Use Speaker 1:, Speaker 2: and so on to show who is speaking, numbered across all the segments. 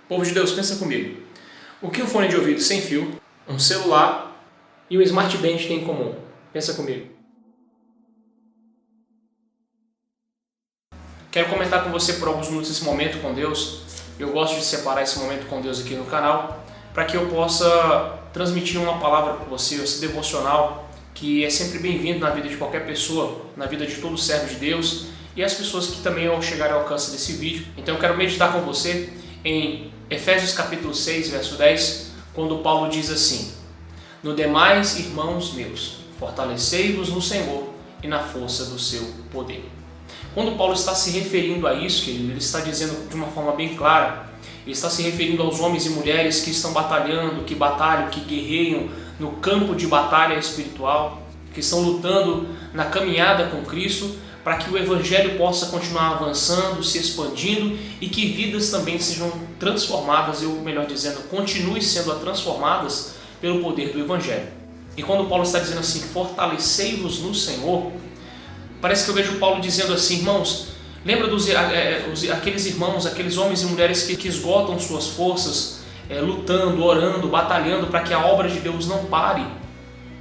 Speaker 1: Povo de Deus, pensa comigo. O que um fone de ouvido sem fio, um celular e um Smart Band têm em comum? Pensa comigo. Quero comentar com você por alguns minutos esse momento com Deus. Eu gosto de separar esse momento com Deus aqui no canal para que eu possa transmitir uma palavra para você, esse devocional que é sempre bem-vindo na vida de qualquer pessoa, na vida de todo servo de Deus e as pessoas que também vão chegar ao alcance desse vídeo. Então eu quero meditar com você em Efésios capítulo 6, verso 10, quando Paulo diz assim: No demais, irmãos meus, fortalecei-vos no Senhor e na força do seu poder. Quando Paulo está se referindo a isso, querido, ele está dizendo de uma forma bem clara, ele está se referindo aos homens e mulheres que estão batalhando, que batalham, que guerreiam no campo de batalha espiritual, que estão lutando na caminhada com Cristo, para que o Evangelho possa continuar avançando, se expandindo e que vidas também sejam transformadas, ou melhor dizendo, continuem sendo transformadas pelo poder do Evangelho. E quando Paulo está dizendo assim, fortalecei-vos no Senhor, parece que eu vejo Paulo dizendo assim, irmãos, lembra aqueles irmãos, aqueles homens e mulheres que esgotam suas forças, lutando, orando, batalhando para que a obra de Deus não pare.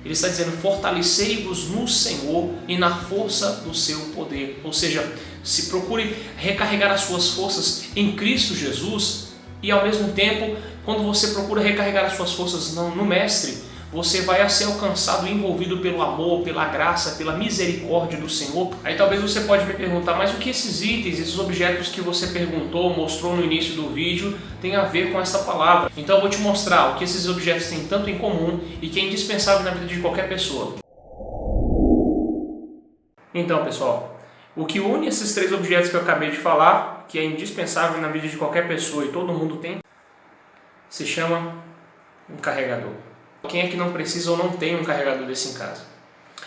Speaker 1: Ele está dizendo, fortalecei-vos no Senhor e na força do seu poder. Ou seja, se procure recarregar as suas forças em Cristo Jesus e ao mesmo tempo, quando você procura recarregar as suas forças no Mestre, você vai ser alcançado e envolvido pelo amor, pela graça, pela misericórdia do Senhor. Aí talvez você pode me perguntar, mas o que esses itens, esses objetos que você perguntou, mostrou no início do vídeo, tem a ver com essa palavra? Então eu vou te mostrar o que esses objetos têm tanto em comum e que é indispensável na vida de qualquer pessoa. Então, pessoal, o que une esses três objetos que eu acabei de falar, que é indispensável na vida de qualquer pessoa e todo mundo tem, se chama um carregador. Quem é que não precisa ou não tem um carregador desse em casa?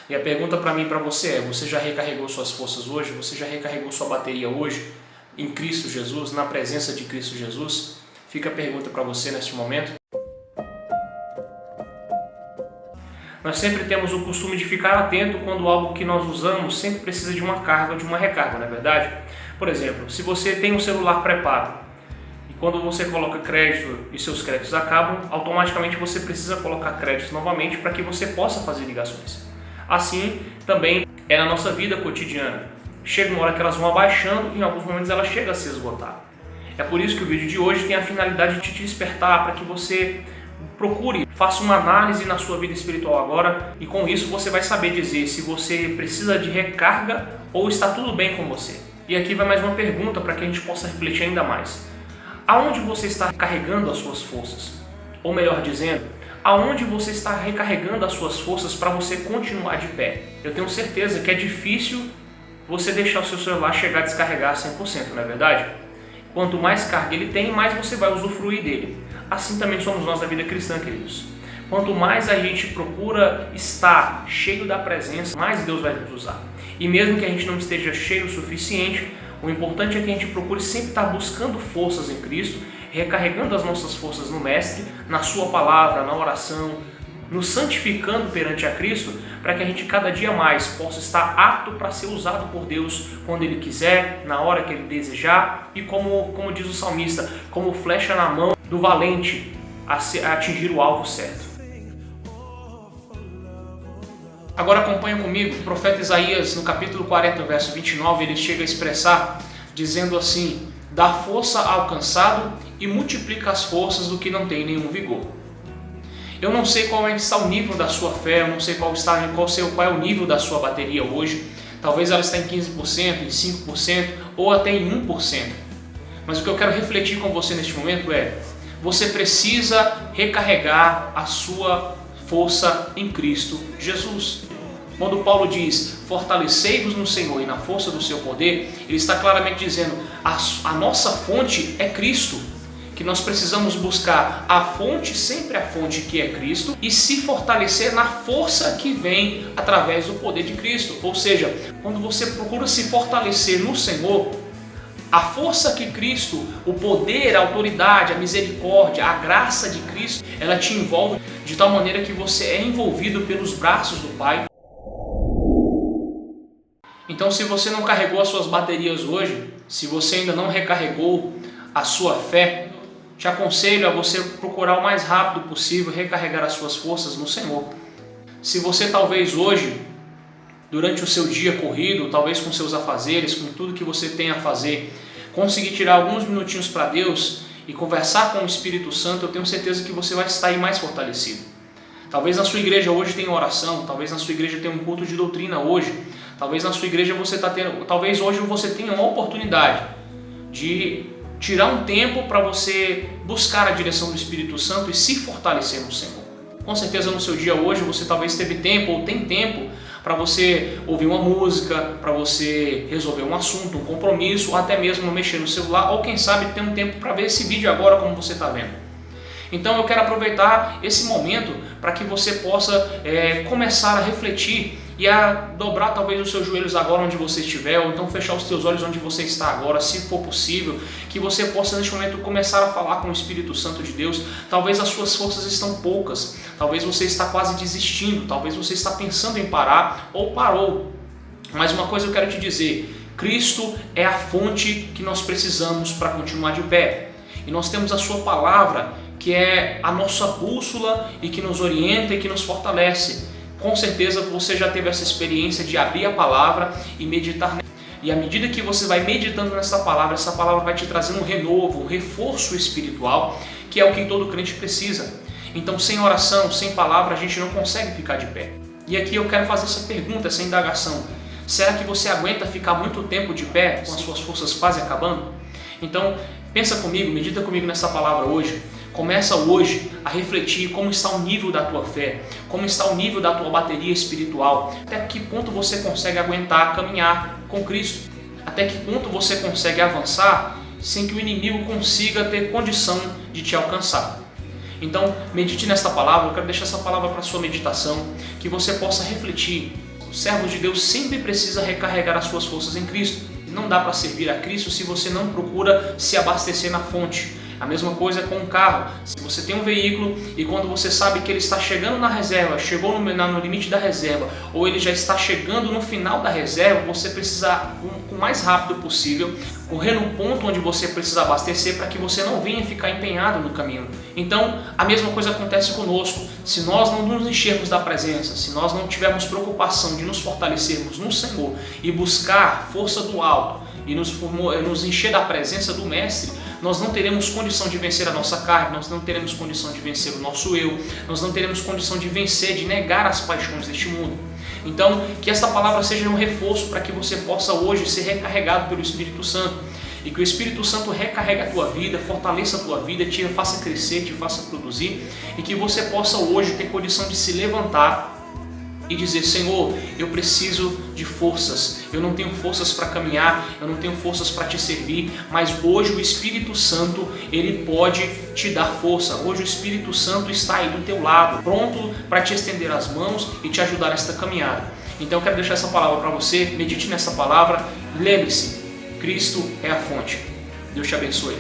Speaker 1: E a pergunta para mim e para você é, você já recarregou suas forças hoje? Você já recarregou sua bateria hoje em Cristo Jesus, na presença de Cristo Jesus? Fica a pergunta para você neste momento. Nós sempre temos o costume de ficar atento quando algo que nós usamos sempre precisa de uma carga ou de uma recarga, não é verdade? Por exemplo, se você tem um celular pré-pago, quando você coloca crédito e seus créditos acabam, automaticamente você precisa colocar créditos novamente para que você possa fazer ligações. Assim também é na nossa vida cotidiana. Chega uma hora que elas vão abaixando e em alguns momentos elas chegam a se esgotar. É por isso que o vídeo de hoje tem a finalidade de te despertar para que você procure, faça uma análise na sua vida espiritual agora e com isso você vai saber dizer se você precisa de recarga ou está tudo bem com você. E aqui vai mais uma pergunta para que a gente possa refletir ainda mais. Aonde você está carregando as suas forças? Ou melhor dizendo, aonde você está recarregando as suas forças para você continuar de pé? Eu tenho certeza que é difícil você deixar o seu celular chegar a descarregar 100%, não é verdade? Quanto mais carga ele tem, mais você vai usufruir dele. Assim também somos nós da vida cristã, queridos. Quanto mais a gente procura estar cheio da presença, mais Deus vai nos usar. E mesmo que a gente não esteja cheio o suficiente, o importante é que a gente procure sempre estar buscando forças em Cristo, recarregando as nossas forças no Mestre, na sua palavra, na oração, nos santificando perante a Cristo, para que a gente cada dia mais possa estar apto para ser usado por Deus quando Ele quiser, na hora que Ele desejar e como diz o salmista, como flecha na mão do valente a atingir o alvo certo. Agora acompanha comigo, o profeta Isaías, no capítulo 40, verso 29, ele chega a expressar, dizendo assim, dá força ao cansado e multiplica as forças do que não tem nenhum vigor. Eu não sei qual está o nível da sua fé, eu não sei qual é o nível da sua bateria hoje, talvez ela está em 15%, em 5% ou até em 1%. Mas o que eu quero refletir com você neste momento é, você precisa recarregar a sua força em Cristo Jesus. Quando Paulo diz, fortalecei-vos no Senhor e na força do seu poder, ele está claramente dizendo, a nossa fonte é Cristo, que nós precisamos buscar a fonte, sempre a fonte que é Cristo, e se fortalecer na força que vem através do poder de Cristo. Ou seja, quando você procura se fortalecer no Senhor, a força que Cristo, o poder, a autoridade, a misericórdia, a graça de Cristo, ela te envolve de tal maneira que você é envolvido pelos braços do Pai. Então, se você não carregou as suas baterias hoje, se você ainda não recarregou a sua fé, te aconselho a você procurar o mais rápido possível recarregar as suas forças no Senhor. Se você talvez hoje, durante o seu dia corrido, talvez com seus afazeres, com tudo que você tem a fazer, conseguir tirar alguns minutinhos para Deus e conversar com o Espírito Santo, eu tenho certeza que você vai estar aí mais fortalecido. Talvez na sua igreja hoje tenha oração, talvez na sua igreja tenha um culto de doutrina hoje, talvez na sua igreja talvez hoje você tenha uma oportunidade de tirar um tempo para você buscar a direção do Espírito Santo e se fortalecer no Senhor. Com certeza no seu dia hoje você talvez teve tempo ou tem tempo para você ouvir uma música, para você resolver um assunto, um compromisso, ou até mesmo mexer no celular, ou quem sabe ter um tempo para ver esse vídeo agora como você está vendo. Então eu quero aproveitar esse momento para que você possa começar a refletir e a dobrar talvez os seus joelhos agora onde você estiver, ou então fechar os teus olhos onde você está agora, se for possível, que você possa neste momento começar a falar com o Espírito Santo de Deus. Talvez as suas forças estão poucas, talvez você está quase desistindo, talvez você está pensando em parar ou parou. Mas uma coisa eu quero te dizer, Cristo é a fonte que nós precisamos para continuar de pé. E nós temos a sua palavra, que é a nossa bússola e que nos orienta e que nos fortalece. Com certeza você já teve essa experiência de abrir a palavra e meditar nela. E à medida que você vai meditando nessa palavra, essa palavra vai te trazendo um renovo, um reforço espiritual, que é o que todo crente precisa. Então, sem oração, sem palavra, a gente não consegue ficar de pé. E aqui eu quero fazer essa pergunta, essa indagação. Será que você aguenta ficar muito tempo de pé, com as suas forças quase acabando? Então, pensa comigo, medita comigo nessa palavra hoje. Começa hoje a refletir como está o nível da tua fé, como está o nível da tua bateria espiritual, até que ponto você consegue aguentar caminhar com Cristo, até que ponto você consegue avançar sem que o inimigo consiga ter condição de te alcançar. Então, medite nesta palavra, eu quero deixar essa palavra para a sua meditação, que você possa refletir. O servo de Deus sempre precisa recarregar as suas forças em Cristo. Não dá para servir a Cristo se você não procura se abastecer na fonte. A mesma coisa com um carro. Se você tem um veículo e quando você sabe que ele está chegando na reserva, chegou no limite da reserva, ou ele já está chegando no final da reserva, você precisa, o mais rápido possível, correr no ponto onde você precisa abastecer para que você não venha ficar empenhado no caminho. Então, a mesma coisa acontece conosco. Se nós não nos enchermos da presença, se nós não tivermos preocupação de nos fortalecermos no Senhor e buscar força do alto e nos encher da presença do Mestre, nós não teremos condição de vencer a nossa carne, nós não teremos condição de vencer o nosso eu, nós não teremos condição de vencer, de negar as paixões deste mundo. Então, que esta palavra seja um reforço para que você possa hoje ser recarregado pelo Espírito Santo e que o Espírito Santo recarregue a tua vida, fortaleça a tua vida, te faça crescer, te faça produzir e que você possa hoje ter condição de se levantar e dizer: Senhor, eu preciso de forças, eu não tenho forças para caminhar, eu não tenho forças para te servir, mas hoje o Espírito Santo, ele pode te dar força. Hoje o Espírito Santo está aí do teu lado, pronto para te estender as mãos e te ajudar nesta caminhada. Então eu quero deixar essa palavra para você, medite nessa palavra, lembre-se, Cristo é a fonte. Deus te abençoe.